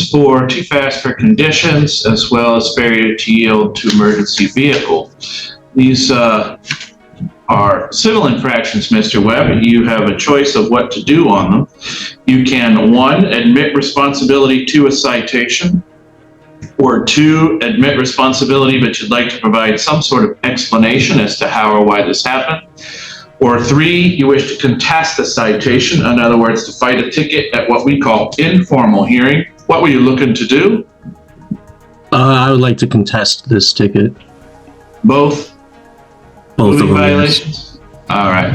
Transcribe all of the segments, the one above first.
for too fast for conditions, as well as failure to yield to emergency vehicle. These are civil infractions, Mr. Webb. You have a choice of what to do on them. You can, 1, admit responsibility to a citation, or 2, admit responsibility, but you'd like to provide some sort of explanation as to how or why this happened. Or 3, you wish to contest the citation, in other words, to fight a ticket at what we call informal hearing. What were you looking to do? I would like to contest this ticket. Both? Both of them. Violations? All right.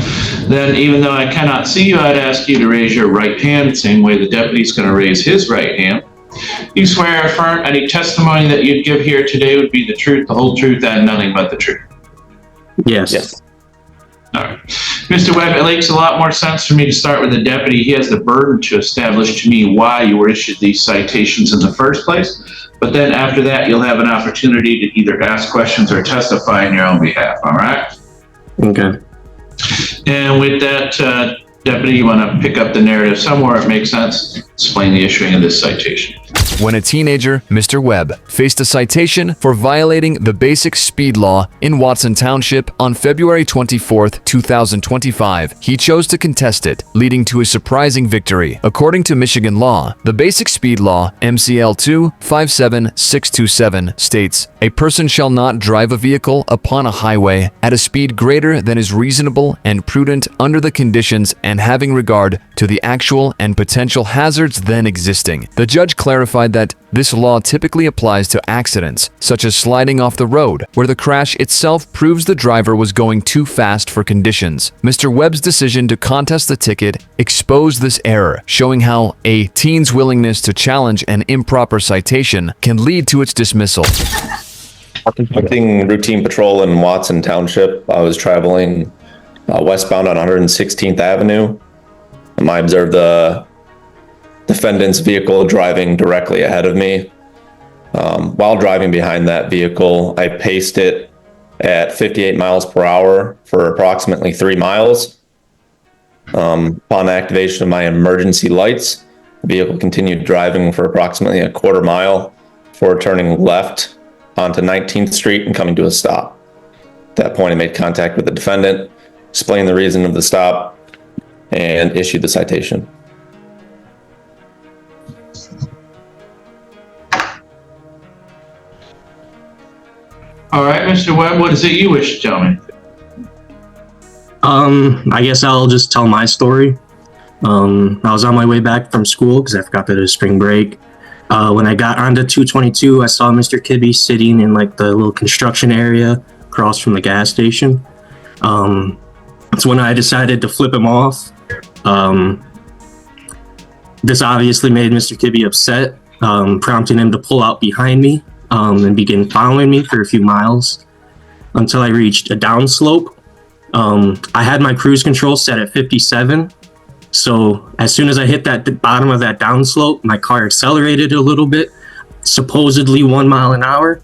Then, even though I cannot see you, I'd ask you to raise your right hand, the same way the deputy's going to raise his right hand. You swear or affirm any testimony that you'd give here today would be the truth, the whole truth, and nothing but the truth? Yes. All right. Mr. Webb, it makes a lot more sense for me to start with the deputy. He has the burden to establish to me why you were issued these citations in the first place. But then after that, you'll have an opportunity to either ask questions or testify on your own behalf. All right? Okay. And with that, Deputy, you want to pick up the narrative somewhere it makes sense? Explain the issuing of this citation. When a teenager, Mr. Webb, faced a citation for violating the basic speed law in Watson Township on February 24, 2025, he chose to contest it, leading to a surprising victory. According to Michigan law, the basic speed law, MCL 257627, states, "A person shall not drive a vehicle upon a highway at a speed greater than is reasonable and prudent under the conditions and having regard to the actual and potential hazards then existing." The judge clarified that this law typically applies to accidents, such as sliding off the road, where the crash itself proves the driver was going too fast for conditions. Mr. Webb's decision to contest the ticket exposed this error, showing how a teen's willingness to challenge an improper citation can lead to its dismissal. Conducting routine patrol in Watson Township, I was traveling westbound on 116th Avenue. I observed the defendant's vehicle driving directly ahead of me. While driving behind that vehicle, I paced it at 58 miles per hour for approximately 3 miles. Upon activation of my emergency lights, the vehicle continued driving for approximately a quarter mile before turning left onto 19th Street and coming to a stop. At that point, I made contact with the defendant, explained the reason of the stop, and issued the citation. All right, Mr. Webb, what is it you wish to tell me? I guess I'll just tell my story. I was on my way back from school because I forgot that it was spring break. When I got onto 222, I saw Mr. Kibbe sitting in like the little construction area across from the gas station. That's when I decided to flip him off. This obviously made Mr. Kibbe upset, prompting him to pull out behind me and begin following me for a few miles until I reached a downslope. I had my cruise control set at 57. So as soon as I hit the bottom of that downslope, my car accelerated a little bit, supposedly 1 mile an hour.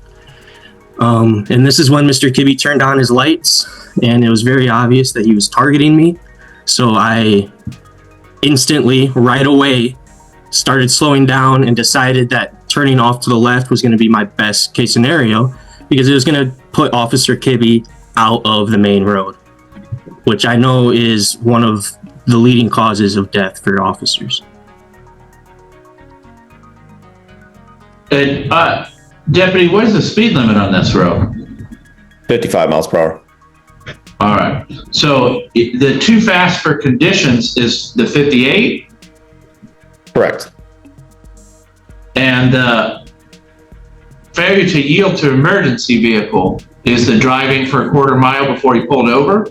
And this is when Mr. Kibbe turned on his lights, and it was very obvious that he was targeting me. So I instantly, right away, started slowing down and decided that turning off to the left was going to be my best case scenario because it was going to put Officer Kibbe out of the main road, which I know is one of the leading causes of death for officers. And, Deputy, what is the speed limit on this road? 55 miles per hour. All right. So the too fast for conditions is the 58? Correct. And the failure to yield to emergency vehicle is the driving for a quarter mile before he pulled over?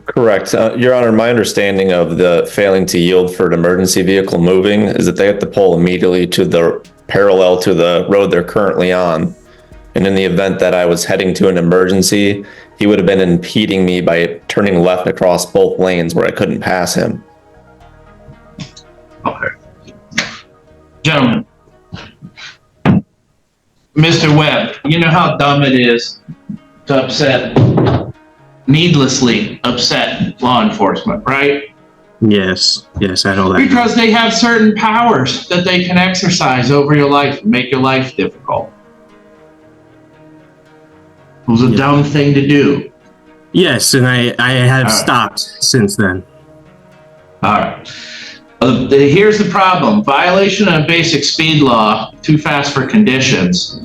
Correct. Your Honor, my understanding of the failing to yield for an emergency vehicle moving is that they have to pull immediately to the parallel to the road they're currently on. And in the event that I was heading to an emergency, he would have been impeding me by turning left across both lanes where I couldn't pass him. Okay. Gentlemen, Mr. Webb, you know how dumb it is to needlessly upset law enforcement, right? Yes, I know that. Because they have certain powers that they can exercise over your life and make your life difficult. It was a dumb thing to do. Yes, and I have stopped since then. All right. Here's the problem. Violation of basic speed law, too fast for conditions,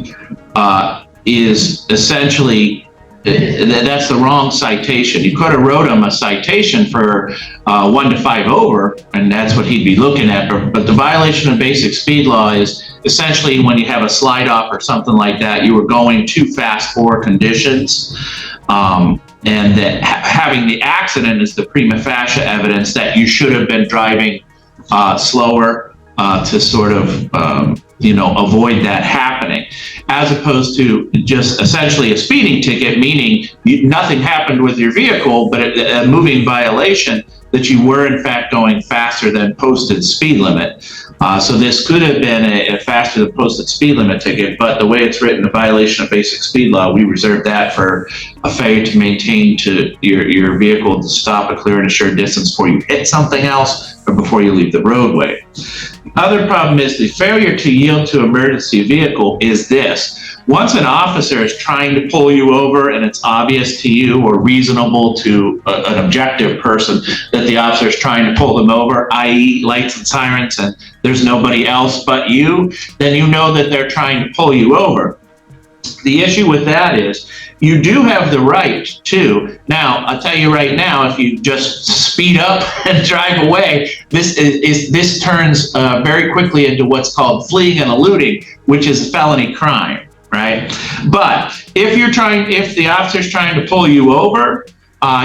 is essentially, that's the wrong citation. You could have wrote him a citation for 1 to 5 over, and that's what he'd be looking at. But the violation of basic speed law is essentially when you have a slide off or something like that, you were going too fast for conditions. And that having the accident is the prima facie evidence that you should have been driving slower to sort of, avoid that happening, as opposed to just essentially a speeding ticket, meaning nothing happened with your vehicle, but a moving violation that you were in fact going faster than posted speed limit. So this could have been a faster than posted speed limit ticket, but the way it's written, a violation of basic speed law, we reserve that for a failure to maintain to your vehicle to stop a clear and assured distance before you hit something else or before you leave the roadway. Other problem is the failure to yield to emergency vehicle is this. Once an officer is trying to pull you over and it's obvious to you or reasonable to an objective person that the officer is trying to pull them over, i.e. lights and sirens, and there's nobody else but you, then you know that they're trying to pull you over. The issue with that is you do have the right to. Now, I'll tell you right now, if you just speed up and drive away, this turns very quickly into what's called fleeing and eluding, which is a felony crime, right? But if the officer's trying to pull you over,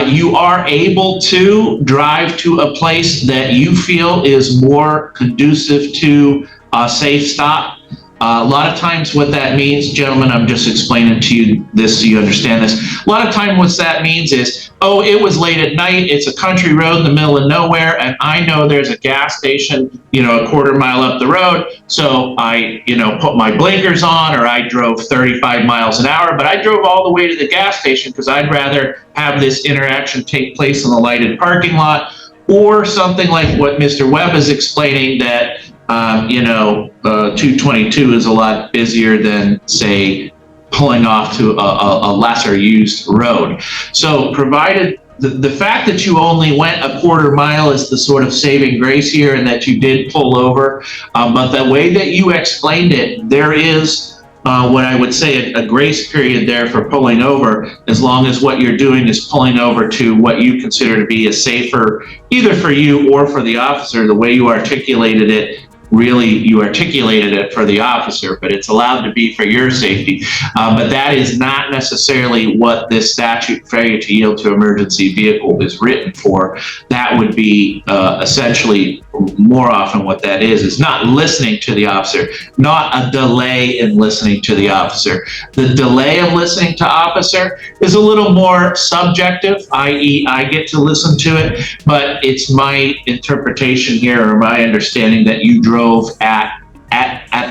you are able to drive to a place that you feel is more conducive to a safe stop. A lot of times what that means, gentlemen, I'm just explaining to you this so you understand this. A lot of time what that means is, oh, it was late at night, it's a country road in the middle of nowhere, and I know there's a gas station, a quarter mile up the road, so I, put my blinkers on, or I drove 35 miles an hour, but I drove all the way to the gas station because I'd rather have this interaction take place in the lighted parking lot, or something like what Mr. Webb is explaining, that 222 is a lot busier than, say, pulling off to a lesser used road. So provided the fact that you only went a quarter mile is the sort of saving grace here, and that you did pull over, but the way that you explained it, there is what I would say a grace period there for pulling over, as long as what you're doing is pulling over to what you consider to be a safer, either for you or for the officer. The way you articulated it, really, you articulated it for the officer, but it's allowed to be for your safety. But that is not necessarily what this statute, failure to yield to emergency vehicle, is written for. That would be essentially, more often what that is not listening to the officer, not a delay in listening to the officer. The delay of listening to officer is a little more subjective, i.e. I get to listen to it, but it's my interpretation here, or my understanding, that you drove at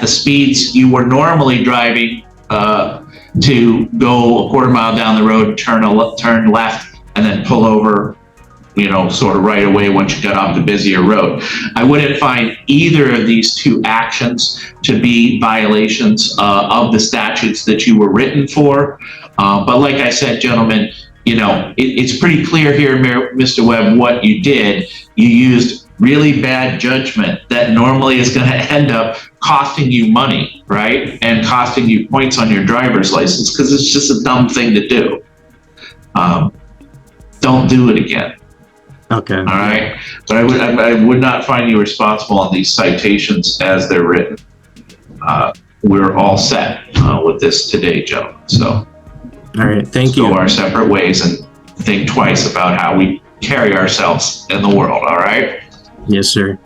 the speeds you were normally driving to go a quarter mile down the road, turn left, and then pull over, sort of right away once you got off the busier road. I wouldn't find either of these two actions to be violations of the statutes that you were written for. But like I said, gentlemen, it's pretty clear here, Mr. Webb, what you did. You used really bad judgment that normally is going to end up costing you money, right? And costing you points on your driver's license, because it's just a dumb thing to do. Don't do it again. Okay. All right. But I would not find you responsible on these citations as they're written. We're all set with this today, gentlemen. So, all right. Thank you. Go our separate ways and think twice about how we carry ourselves in the world. All right. Yes, sir.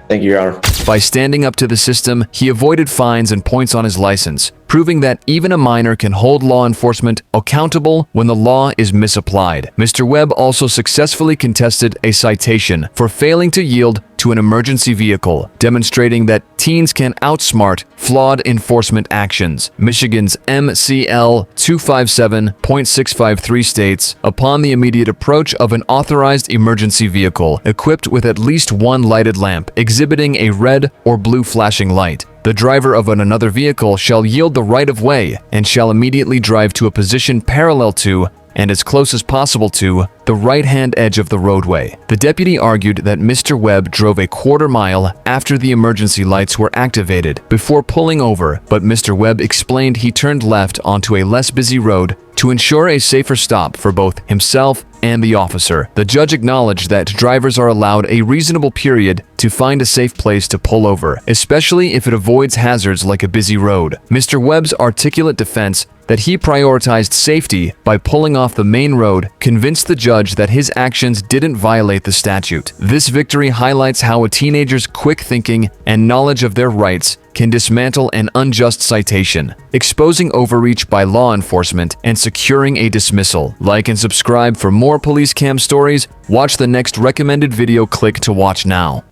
Thank you, Your Honor. By standing up to the system, he avoided fines and points on his license, proving that even a minor can hold law enforcement accountable when the law is misapplied. Mr. Webb also successfully contested a citation for failing to yield to an emergency vehicle, demonstrating that teens can outsmart flawed enforcement actions. Michigan's MCL 257.653 states, upon the immediate approach of an authorized emergency vehicle equipped with at least one lighted lamp exhibiting a red or blue flashing light, the driver of another vehicle shall yield the right of way and shall immediately drive to a position parallel to and as close as possible to the right-hand edge of the roadway. The deputy argued that Mr. Webb drove a quarter mile after the emergency lights were activated before pulling over, but Mr. Webb explained he turned left onto a less busy road to ensure a safer stop for both himself and the officer. The judge acknowledged that drivers are allowed a reasonable period to find a safe place to pull over, especially if it avoids hazards like a busy road. Mr. Webb's articulate defense that he prioritized safety by pulling off the main road convinced the judge that his actions didn't violate the statute. This victory highlights how a teenager's quick thinking and knowledge of their rights can dismantle an unjust citation, exposing overreach by law enforcement and securing a dismissal. Like and subscribe for more police cam stories. Watch the next recommended video. Click to watch now.